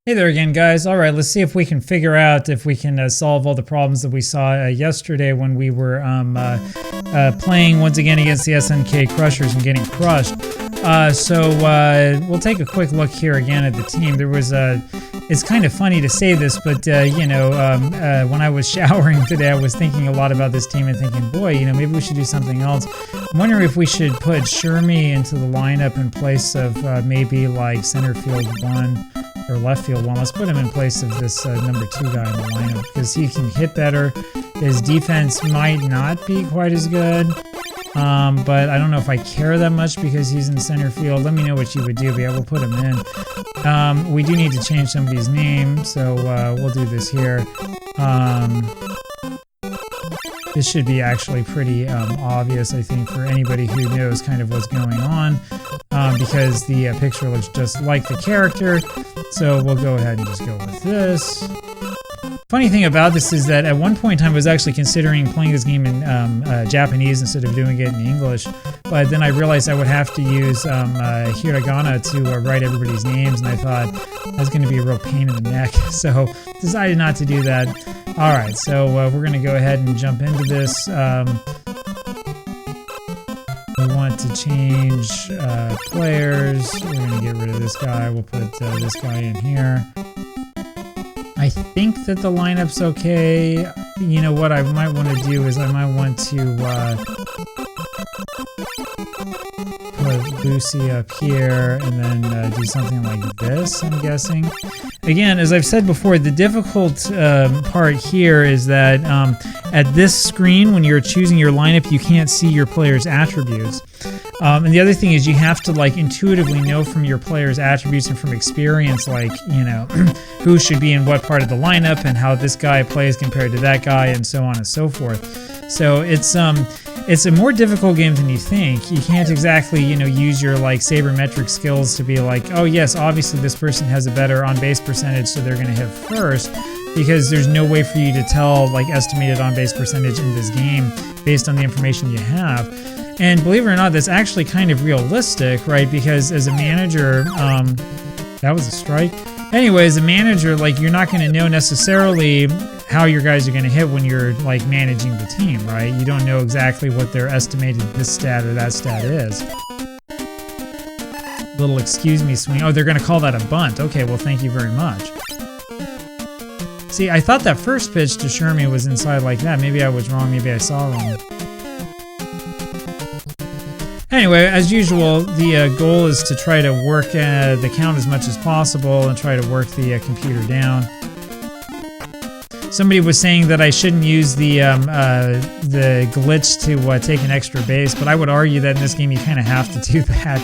Hey there again, guys. All right, let's see if we can figure out if we can solve all the problems that we saw yesterday when we were playing once again against the SNK Crushers and getting crushed. We'll take a quick look here again at the team. There was it's kind of funny to say this, but when I was showering today, I was thinking a lot about this team and thinking, boy, maybe we should do something else. I'm wondering if we should put Shermy into the lineup in place of maybe like center field 1 or left field 1. Let's put him in place of this number 2 guy in the lineup because he can hit better. His defense might not be quite as good. But I don't know if I care that much because he's in center field. Let me know what you would do, but yeah, we'll put him in. We do need to change somebody's name, so we'll do this here. This should be actually pretty obvious, I think, for anybody who knows kind of what's going on, because the picture looks just like the character. So we'll go ahead and just go with this. Funny thing about this is that at one point in time I was actually considering playing this game in Japanese instead of doing it in English, but then I realized I would have to use hiragana to write everybody's names, and I thought that's going to be a real pain in the neck, so decided not to do that. Alright, so we're going to go ahead and jump into this. We want to change players. We're going to get rid of this guy. We'll put this guy in here. I think that the lineup's okay. You know what I might want to do is I might want to put Lucy up here and then do something like this, I'm guessing. Again, as I've said before, the difficult part here is that at this screen, when you're choosing your lineup, you can't see your player's attributes. And the other thing is you have to intuitively know from your player's attributes and from experience, who should be in what part of the lineup and how this guy plays compared to that guy and so on and so forth. So it's a more difficult game than you think. You can't exactly, use your sabermetric skills to be like, oh yes, obviously this person has a better on-base percentage, so they're going to hit first, because there's no way for you to tell estimated on-base percentage in this game based on the information you have. And believe it or not, that's actually kind of realistic, right? Because as a manager, that was a strike. Anyway, as a manager, you're not going to know necessarily how your guys are going to hit when you're managing the team, right? You don't know exactly what their estimated this stat or that stat is. Little excuse me swing. Oh, they're going to call that a bunt. Okay, well, thank you very much. See, I thought that first pitch to Shermy was inside like that. Maybe I was wrong. Maybe I saw wrong. Anyway, as usual, the goal is to try to work the count as much as possible and try to work the computer down. Somebody was saying that I shouldn't use the glitch to take an extra base, but I would argue that in this game you kind of have to do that.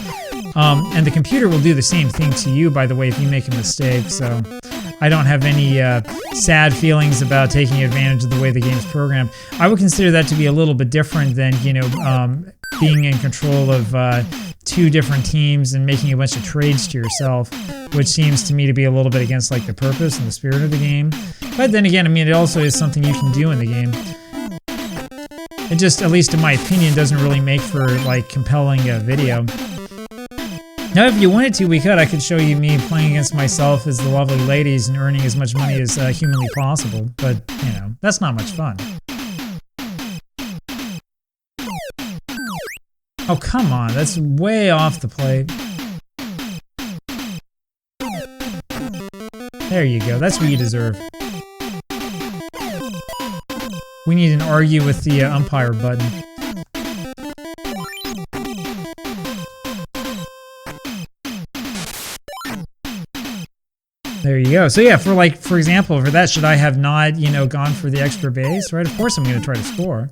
And the computer will do the same thing to you, by the way, if you make a mistake, so I don't have any sad feelings about taking advantage of the way the game's programmed. I would consider that to be a little bit different than, being in control of 2 different teams and making a bunch of trades to yourself, which seems to me to be a little bit against the purpose and the spirit of the game. But then again, it also is something you can do in the game. It just, at least in my opinion, doesn't really make for compelling video. Now, if you wanted to, I could show you me playing against myself as the lovely ladies and earning as much money as humanly possible. But, that's not much fun. Oh, come on. That's way off the plate. There you go. That's what you deserve. We need an argue with the umpire button. There you go. So yeah, for example, for that, should I have not, gone for the extra base, right? Of course I'm going to try to score.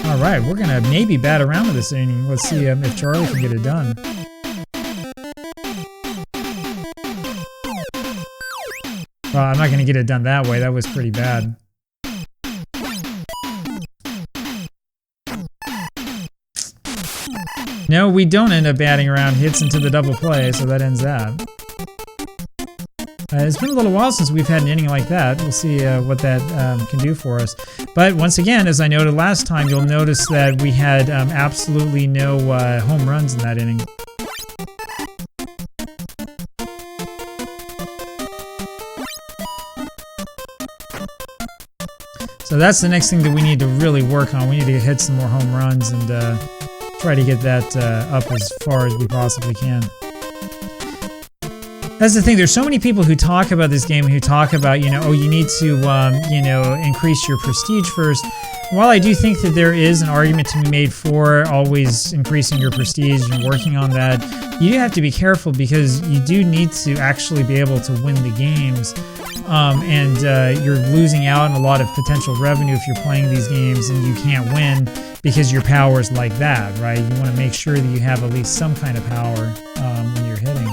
Alright, we're going to maybe bat around with this inning. Let's see if Charlie can get it done. Well, I'm not going to get it done that way. That was pretty bad. No, we don't end up batting around hits into the double play, so that ends that. It's been a little while since we've had an inning like that. We'll see what that can do for us. But once again, as I noted last time, you'll notice that we had absolutely no home runs in that inning. So that's the next thing that we need to really work on. We need to hit some more home runs and try to get that up as far as we possibly can. That's the thing. There's so many people who talk about this game, who talk about, oh, you need to, increase your prestige first. While I do think that there is an argument to be made for always increasing your prestige and working on that, you do have to be careful because you do need to actually be able to win the games. You're losing out on a lot of potential revenue if you're playing these games and you can't win because your power is like that, right? You want to make sure that you have at least some kind of power when you're hitting.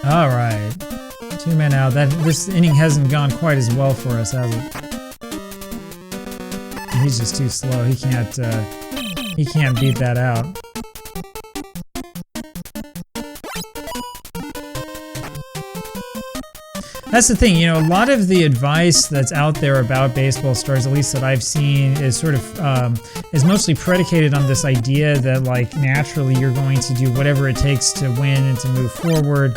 All right, 2 men out. This inning hasn't gone quite as well for us, has it? He's just too slow. He can't beat that out. That's the thing, a lot of the advice that's out there about baseball stars, at least that I've seen, is sort of is mostly predicated on this idea that like naturally you're going to do whatever it takes to win and to move forward,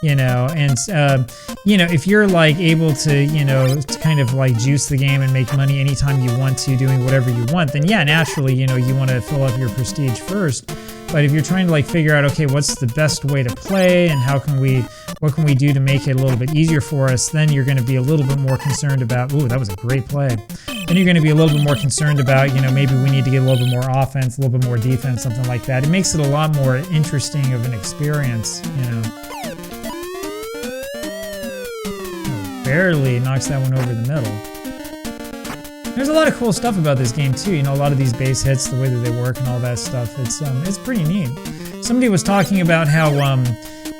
if you're like able to, to kind of like juice the game and make money anytime you want to, doing whatever you want, then yeah, naturally, you want to fill up your prestige first. But if you're trying to like figure out, okay, what's the best way to play and what can we do to make it a little bit easier for us, then you're going to be a little bit more concerned about, ooh, that was a great play. Then you're going to be a little bit more concerned about, maybe we need to get a little bit more offense, a little bit more defense, something like that. It makes it a lot more interesting of an experience, Barely knocks that one over the middle. There's a lot of cool stuff about this game too. A lot of these base hits, the way that they work and all that stuff. It's pretty neat. Somebody was talking about how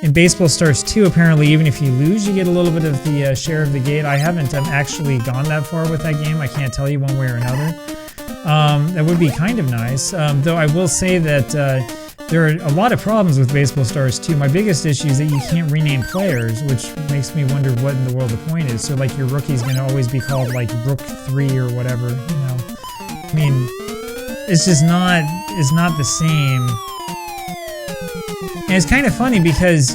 in Baseball Stars 2, apparently, even if you lose, you get a little bit of the share of the gate. I haven't actually gone that far with that game. I can't tell you one way or another. That would be kind of nice. Though I will say that there are a lot of problems with Baseball Stars 2. My biggest issue is that you can't rename players, which makes me wonder what in the world the point is. So like your rookie's going to always be called like Rook 3 or whatever, I mean, it's not the same. And it's kind of funny because,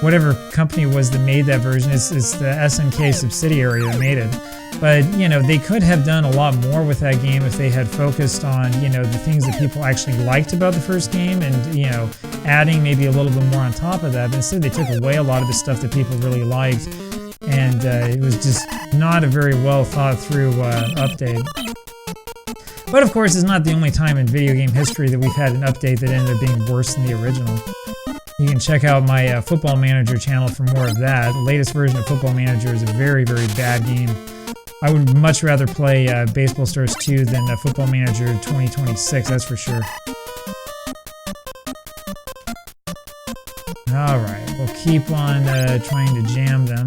whatever company was that made that version, it's the SNK subsidiary that made it. But, they could have done a lot more with that game if they had focused on, the things that people actually liked about the first game and, adding maybe a little bit more on top of that. But instead they took away a lot of the stuff that people really liked. And it was just not a very well thought through update. But of course, it's not the only time in video game history that we've had an update that ended up being worse than the original. You can check out my Football Manager channel for more of that. The latest version of Football Manager is a very, very bad game. I would much rather play Baseball Stars 2 than Football Manager 2026, that's for sure. Alright, we'll keep on trying to jam them.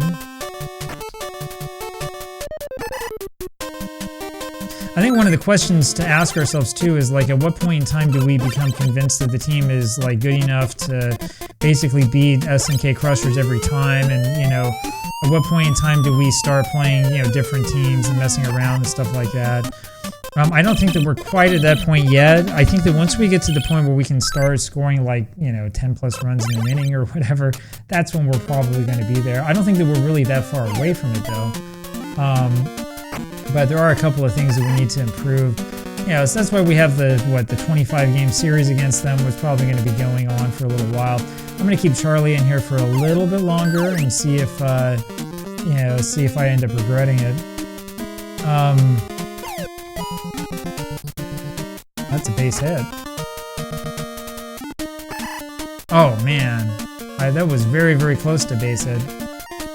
I think one of the questions to ask ourselves too is like, at what point in time do we become convinced that the team is like good enough to basically beat SNK Crushers every time? And at what point in time do we start playing different teams and messing around and stuff like that? I don't think that we're quite at that point yet. I think that once we get to the point where we can start scoring like 10 plus runs in an inning or whatever, that's when we're probably going to be there. I don't think that we're really that far away from it though. But there are a couple of things that we need to improve. So that's why we have the 25 game series against them. It's probably going to be going on for a little while. I'm going to keep Charlie in here for a little bit longer and see if I end up regretting it. That's a base hit. Oh man, that was very, very close to base hit.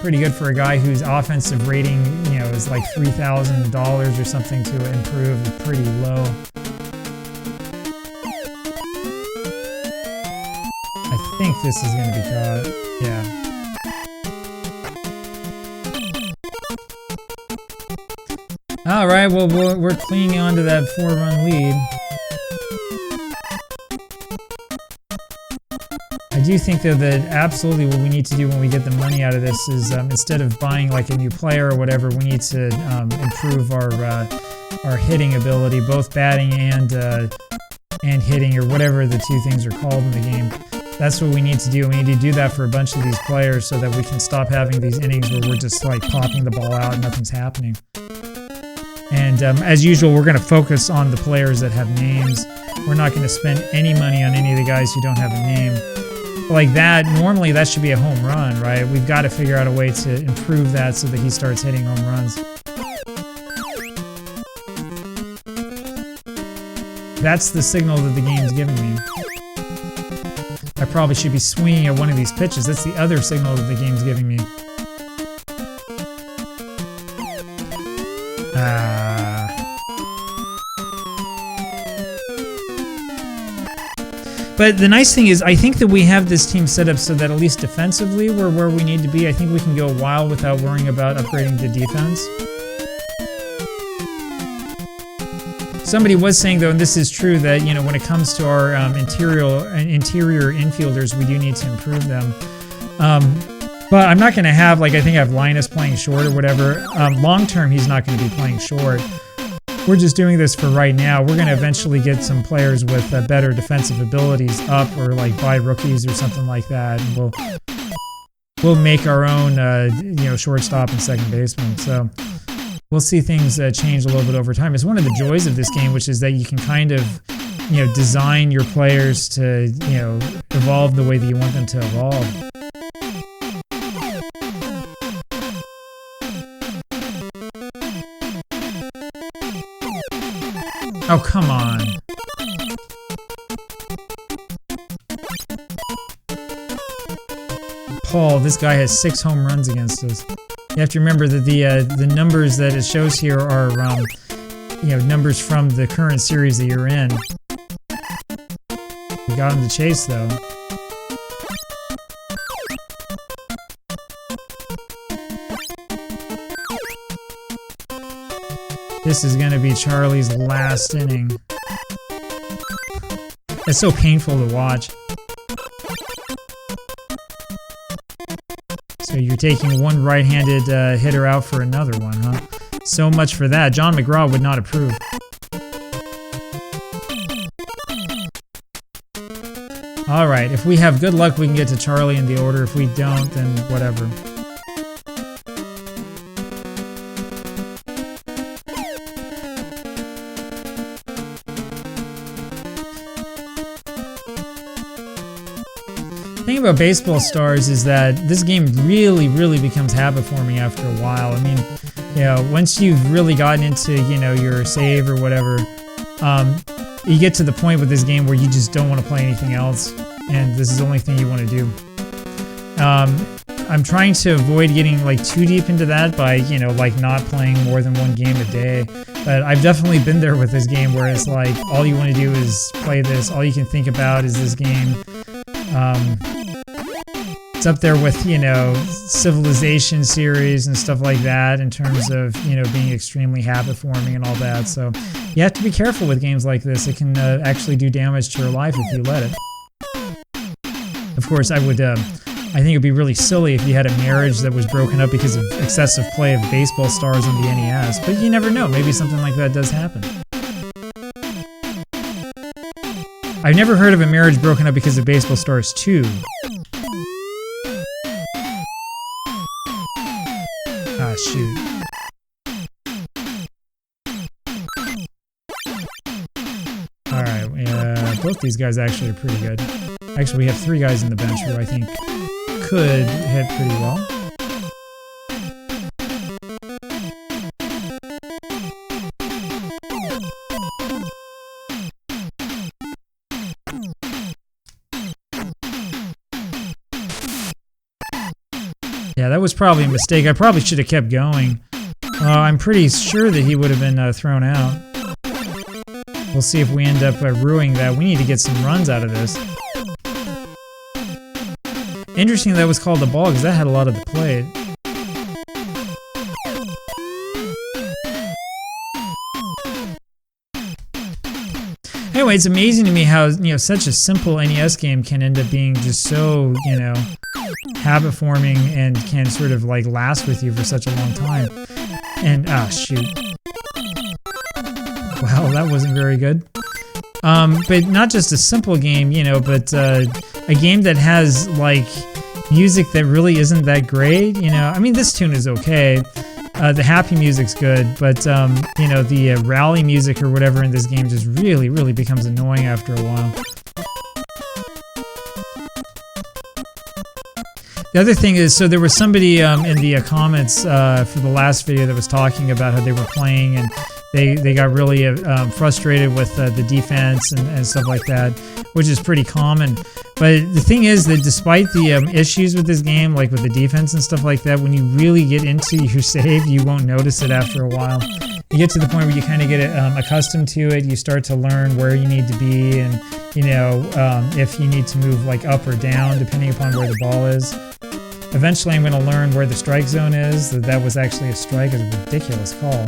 Pretty good for a guy whose offensive rating, is like $3,000 or something to improve. It's pretty low. I think this is going to be caught. Yeah. All right, well, we're clinging on to that 4-run lead. I do think, though, that absolutely what we need to do when we get the money out of this is instead of buying like a new player or whatever, we need to improve our hitting ability, both batting and hitting, or whatever the two things are called in the game. That's what we need to do. We need to do that for a bunch of these players so that we can stop having these innings where we're just like popping the ball out and nothing's happening. And as usual, we're going to focus on the players that have names. We're not going to spend any money on any of the guys who don't have a name. Like that, normally that should be a home run, right? We've got to figure out a way to improve that so that he starts hitting home runs. That's the signal that the game's giving me. I probably should be swinging at one of these pitches. That's the other signal that the game's giving me. But the nice thing is, I think that we have this team set up so that at least defensively we're where we need to be. I think we can go a while without worrying about upgrading the defense. Somebody was saying, though, and this is true, that when it comes to our interior infielders, we do need to improve them. But I'm not going to have, I think I have Linus playing short or whatever. Long term, he's not going to be playing short. We're just doing this for right now. We're going to eventually get some players with better defensive abilities up, or buy rookies or something like that, and we'll make our own shortstop and second baseman. So we'll see things change a little bit over time. It's one of the joys of this game, which is that you can kind of design your players to evolve the way that you want them to evolve. Oh, come on. Paul, this guy has 6 home runs against us. You have to remember that the numbers that it shows here are numbers from the current series that you're in. We got him to chase, though. This is going to be Charlie's last inning. It's so painful to watch. So you're taking one right-handed hitter out for another one, huh? So much for that. John McGraw would not approve. Alright, if we have good luck, we can get to Charlie in the order. If we don't, then whatever. The thing about Baseball Stars is that this game really, really becomes habit forming after a while. I mean, once you've really gotten into, your save or whatever, you get to the point with this game where you just don't want to play anything else, and this is the only thing you want to do. I'm trying to avoid getting too deep into that by, not playing more than one game a day. But I've definitely been there with this game where it's all you want to do is play this. All you can think about is this game. It's up there with, Civilization series and stuff like that in terms of, being extremely habit-forming and all that. So you have to be careful with games like this. It can actually do damage to your life if you let it. Of course, I think it would be really silly if you had a marriage that was broken up because of excessive play of Baseball Stars on the NES. But you never know. Maybe something like that does happen. I've never heard of a marriage broken up because of Baseball Stars 2. Ah, shoot. Alright, both these guys actually are pretty good. Actually, we have 3 guys in the bench who I think could hit pretty well. Yeah, that was probably a mistake. I probably should have kept going. I'm pretty sure that he would have been thrown out. We'll see if we end up ruining that. We need to get some runs out of this. Interesting that was called the ball, because that had a lot of the plate. anyway, it's amazing to me how, such a simple NES game can end up being just so, habit forming and can sort of like last with you for such a long time. And, shoot. Well, that wasn't very good. But not just a simple game, but a game that has like music that really isn't that great, I mean, this tune is okay. The happy music's good, but the rally music or whatever in this game just really, really becomes annoying after a while. The other thing is, so there was somebody in the comments for the last video that was talking about how they were playing and they got really frustrated with the defense and stuff like that, which is pretty common. But the thing is that despite the issues with this game, like with the defense and stuff like that, when you really get into your save, you won't notice it after a while. You get to the point where you kind of get accustomed to it. You start to learn where you need to be and, if you need to move like up or down, depending upon where the ball is. Eventually, I'm going to learn where the strike zone is. That was actually a strike. It's a ridiculous call.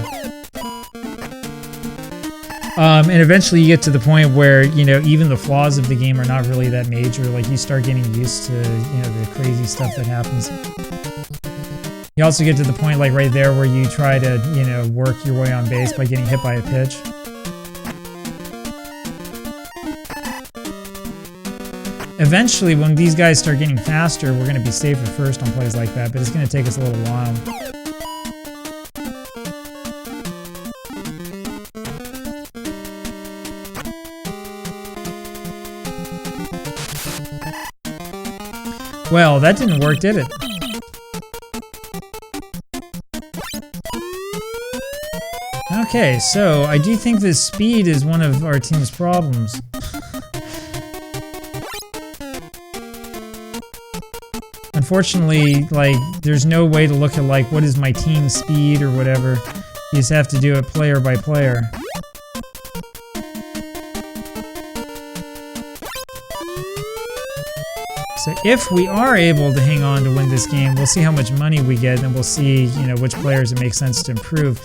And eventually you get to the point where, even the flaws of the game are not really that major. Like, you start getting used to, the crazy stuff that happens. You also get to the point, like right there, where you try to, work your way on base by getting hit by a pitch. Eventually, when these guys start getting faster, we're going to be safe at first on plays like that, but it's going to take us a little while. Well, that didn't work, did it? Okay, so I do think that speed is one of our team's problems. Unfortunately, like, there's no way to look at, like, what is my team's speed or whatever. You just have to do it player by player. So if we are able to hang on to win this game, we'll see how much money we get, and we'll see, which players it makes sense to improve.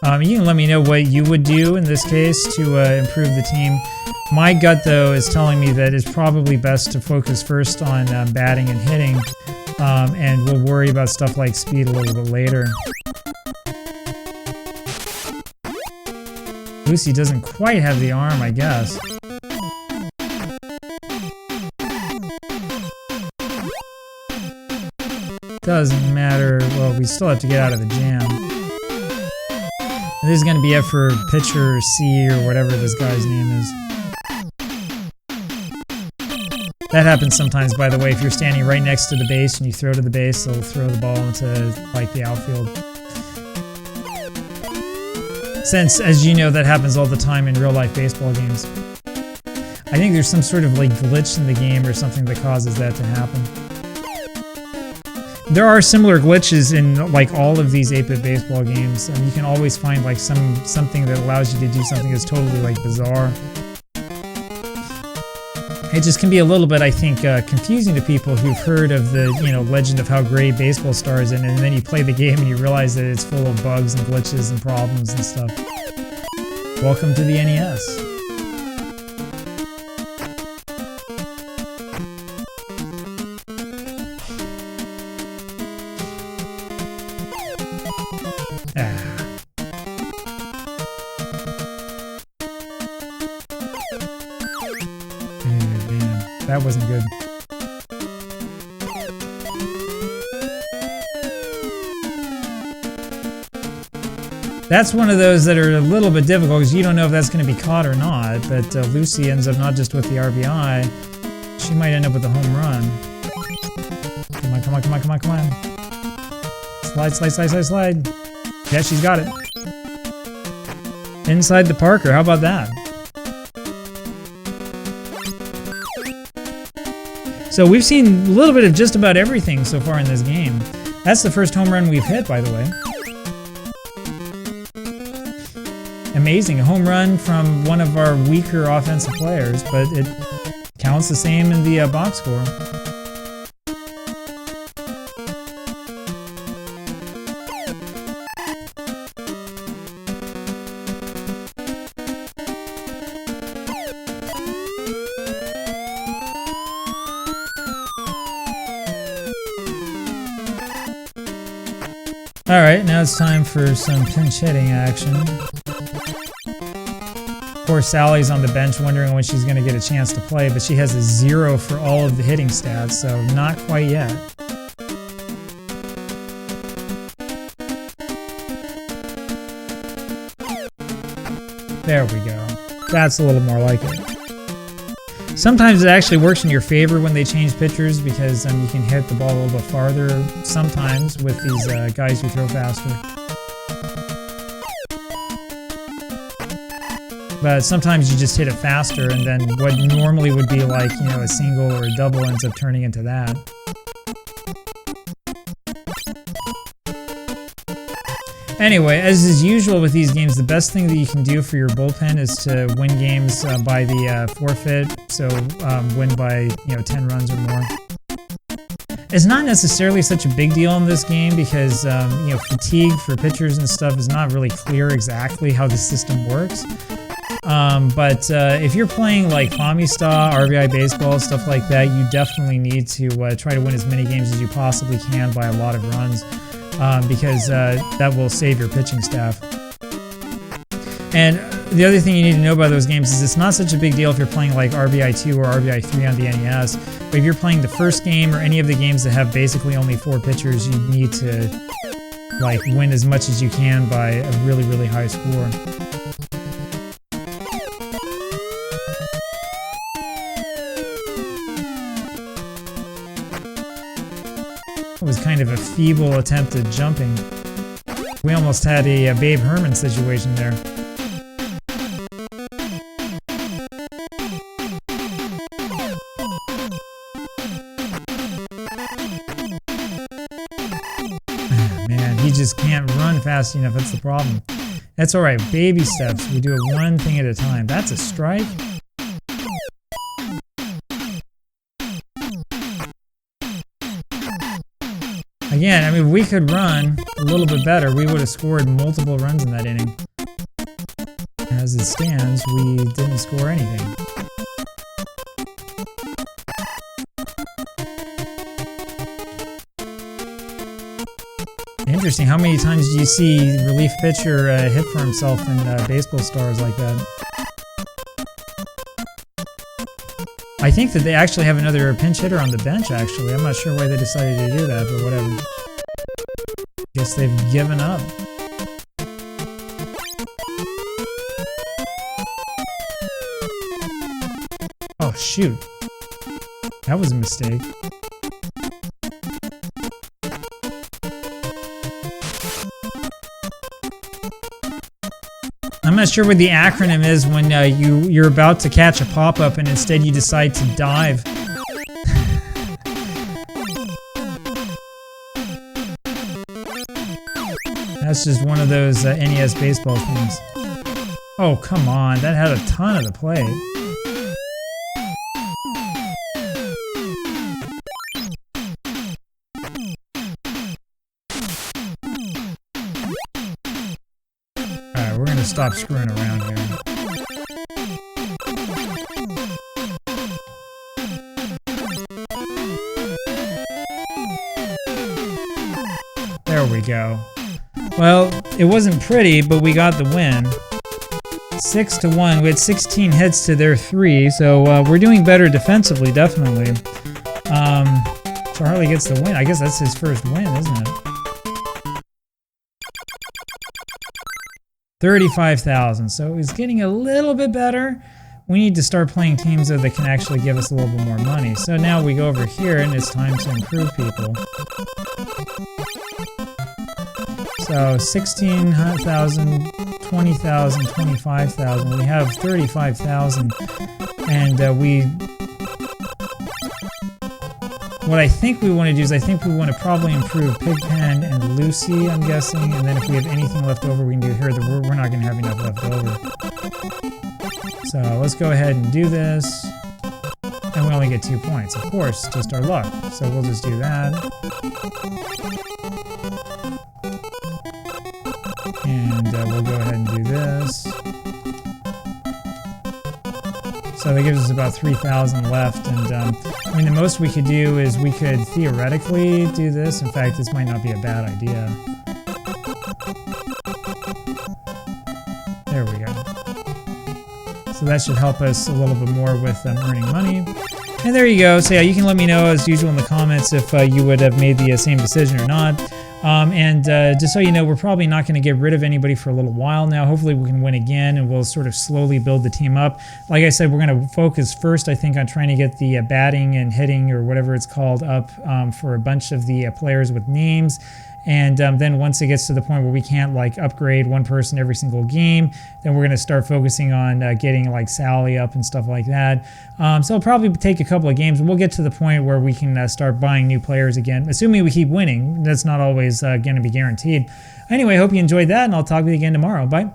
You can let me know what you would do in this case to improve the team. My gut, though, is telling me that it's probably best to focus first on batting and hitting, and we'll worry about stuff like speed a little bit later. Lucy doesn't quite have the arm, I guess. Doesn't matter. Well, we still have to get out of the jam. And this is going to be it for pitcher C or whatever this guy's name is. That happens sometimes, by the way, if you're standing right next to the base and you throw to the base, they'll throw the ball into, like, the outfield. Since, as you know, that happens all the time in real-life baseball games. I think there's some sort of, like, glitch in the game or something that causes that to happen. There are similar glitches in, like, all of these 8-bit baseball games, and you can always find, like, something that allows you to do something that's totally, like, bizarre. It just can be a little bit, I think, confusing to people who've heard of the, legend of how great baseball stars in, and then you play the game and you realize that it's full of bugs and glitches and problems and stuff. Welcome to the NES. That wasn't good. That's one of those that are a little bit difficult because you don't know if that's going to be caught or not, but Lucy ends up not just with the RBI, she might end up with a home run. Come on, come on, come on, come on, come on. Slide, slide, slide, slide, slide. Yeah, she's got it. Inside the Parker, how about that? So we've seen a little bit of just about everything so far in this game. That's the first home run we've hit, by the way. Amazing, a home run from one of our weaker offensive players, but it counts the same in the box score. All right, now it's time for some pinch hitting action. Poor Sally's on the bench wondering when she's going to get a chance to play, but she has a 0 for all of the hitting stats, so not quite yet. There we go. That's a little more like it. Sometimes it actually works in your favor when they change pitchers because you can hit the ball a little bit farther sometimes with these guys who throw faster. But sometimes you just hit it faster, and then what normally would be like, you know, a single or a double ends up turning into that. Anyway, as is usual with these games, the best thing that you can do for your bullpen is to win games by the forfeit, so win by 10 runs or more. It's not necessarily such a big deal in this game because fatigue for pitchers and stuff is not really clear exactly how the system works. But if you're playing like Famista, RBI baseball, stuff like that, you definitely need to try to win as many games as you possibly can by a lot of runs. Because that will save your pitching staff. And the other thing you need to know about those games is it's not such a big deal if you're playing like RBI2 or RBI3 on the NES, but if you're playing the first game or any of the games that have basically only 4 pitchers, you need to like win as much as you can by a really, really high score. It was kind of a feeble attempt at jumping. We almost had a Babe Herman situation there. Man, he just can't run fast enough, that's the problem. That's alright, baby steps. We do it one thing at a time. That's a strike? Again, I mean, if we could run a little bit better, we would have scored multiple runs in that inning. As it stands, we didn't score anything. Interesting. How many times do you see relief pitcher hit for himself in baseball stars like that? I think that they actually have another pinch hitter on the bench, actually. I'm not sure why they decided to do that, but whatever. Guess they've given up. Oh, shoot. That was a mistake. I'm not sure what the acronym is when you're about to catch a pop-up and instead you decide to dive. That's just one of those NES baseball things. Oh, come on. That had a ton of the plate. Alright, we're going to stop screwing around here. There we go. Well, it wasn't pretty, but we got the win. 6-1. We had 16 hits to their 3, so we're doing better defensively, definitely. So Harley gets the win. I guess that's his first win, isn't it? 35,000. So it's getting a little bit better. We need to start playing teams that can actually give us a little bit more money. So now we go over here, and it's time to improve people. So 16,000, 20,000, 25,000. We have 35,000, and what I think we want to do is I think we want to probably improve Pigpen and Lucy, I'm guessing, and then if we have anything left over, we can do here. We're not going to have enough left over. So let's go ahead and do this, and we only get 2 points. Of course, just our luck. So we'll just do that. And we'll go ahead and do this. So that gives us about 3,000 left, and I mean the most we could do is we could theoretically do this. In fact, this might not be a bad idea. that should help us a little bit more with earning money. And there you go. So yeah, you can let me know as usual in the comments if you would have made the same decision or not. Just so you know, we're probably not going to get rid of anybody for a little while now. Hopefully we can win again, and we'll sort of slowly build the team up. Like I said, we're going to focus first, I think, on trying to get the batting and hitting, or whatever it's called, up for a bunch of the players with names. And then once it gets to the point where we can't like upgrade one person every single game, then we're going to start focusing on getting like Sally up and stuff like that. So it'll probably take a couple of games, and we'll get to the point where we can start buying new players again, assuming we keep winning. That's not always going to be guaranteed. Anyway, I hope you enjoyed that, and I'll talk to you again tomorrow. Bye.